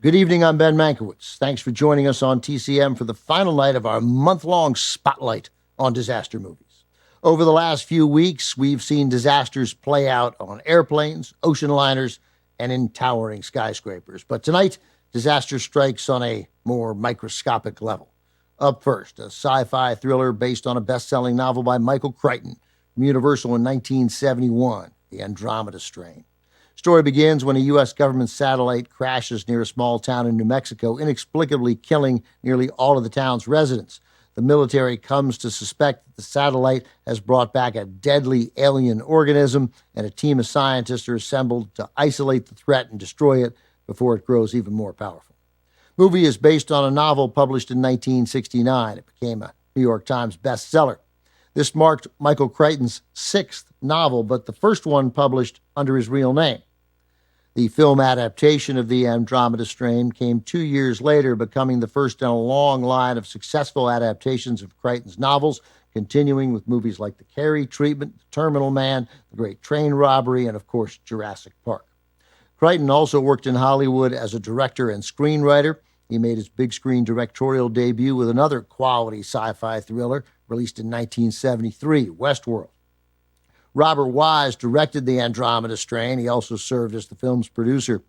Good evening, I'm Ben Mankiewicz. Thanks for joining us on TCM for the final night of our month-long spotlight on disaster movies. Over the last few weeks, we've seen disasters play out on airplanes, ocean liners, and in towering skyscrapers. But tonight, disaster strikes on a more microscopic level. Up first, a sci-fi thriller based on a best-selling novel by Michael Crichton from Universal in 1971, The Andromeda Strain. Story begins when a U.S. government satellite crashes near a small town in New Mexico, inexplicably killing nearly all of the town's residents. The military comes to suspect that the satellite has brought back a deadly alien organism, and a team of scientists are assembled to isolate the threat and destroy it before it grows even more powerful. The movie is based on a novel published in 1969. It became a New York Times bestseller. This marked Michael Crichton's sixth novel, but the first one published under his real name. The film adaptation of The Andromeda Strain came 2 years later, becoming the first in a long line of successful adaptations of Crichton's novels, continuing with movies like The Carey Treatment, The Terminal Man, The Great Train Robbery, and, of course, Jurassic Park. Crichton also worked in Hollywood as a director and screenwriter. He made his big-screen directorial debut with another quality sci-fi thriller released in 1973, Westworld. Robert Wise directed The Andromeda Strain. He also served as the film's producer.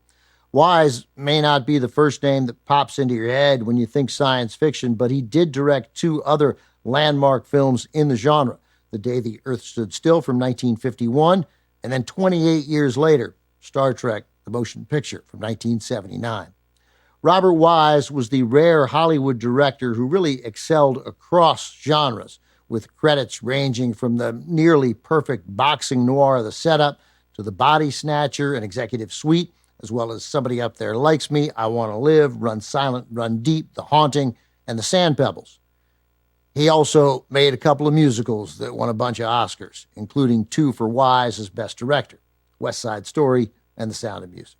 Wise may not be the first name that pops into your head when you think science fiction, but he did direct two other landmark films in the genre, The Day the Earth Stood Still from 1951, and then 28 years later, Star Trek, the motion picture from 1979. Robert Wise was the rare Hollywood director who really excelled across genres, with credits ranging from the nearly perfect boxing noir The Setup to The Body Snatcher and Executive Suite, as well as Somebody Up There Likes Me, I Want to Live, Run Silent, Run Deep, The Haunting, and The Sand Pebbles. He also made a couple of musicals that won a bunch of Oscars, including two for Wise as Best Director, West Side Story and The Sound of Music.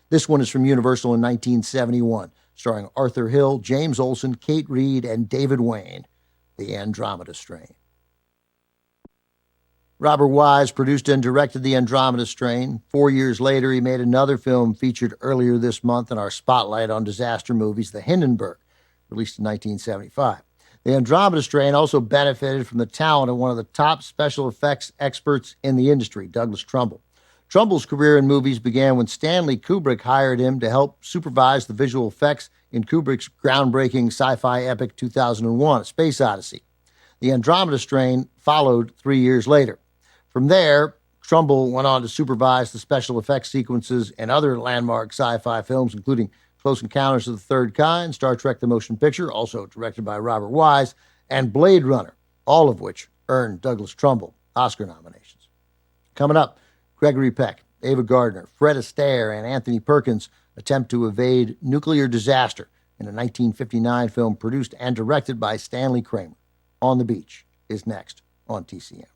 This one is from Universal in 1971, starring Arthur Hill, James Olsen, Kate Reed, and David Wayne, The Andromeda Strain. Robert Wise produced and directed The Andromeda Strain. 4 years later, he made another film featured earlier this month in our spotlight on disaster movies, The Hindenburg, released in 1975. The Andromeda Strain also benefited from the talent of one of the top special effects experts in the industry, Douglas Trumbull. Trumbull's career in movies began when Stanley Kubrick hired him to help supervise the visual effects in Kubrick's groundbreaking sci-fi epic 2001, A Space Odyssey. The Andromeda Strain followed 3 years later. From there, Trumbull went on to supervise the special effects sequences in other landmark sci-fi films, including Close Encounters of the Third Kind, Star Trek the Motion Picture, also directed by Robert Wise, and Blade Runner, all of which earned Douglas Trumbull Oscar nominations. Coming up, Gregory Peck, Ava Gardner, Fred Astaire, and Anthony Perkins attempt to evade nuclear disaster in a 1959 film produced and directed by Stanley Kramer. On the Beach is next on TCM.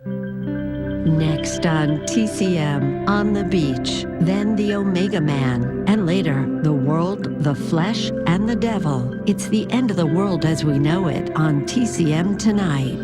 Next on TCM, On the Beach, then the Omega Man, and later, the world, the flesh, and the devil. It's the end of the world as we know it on TCM tonight.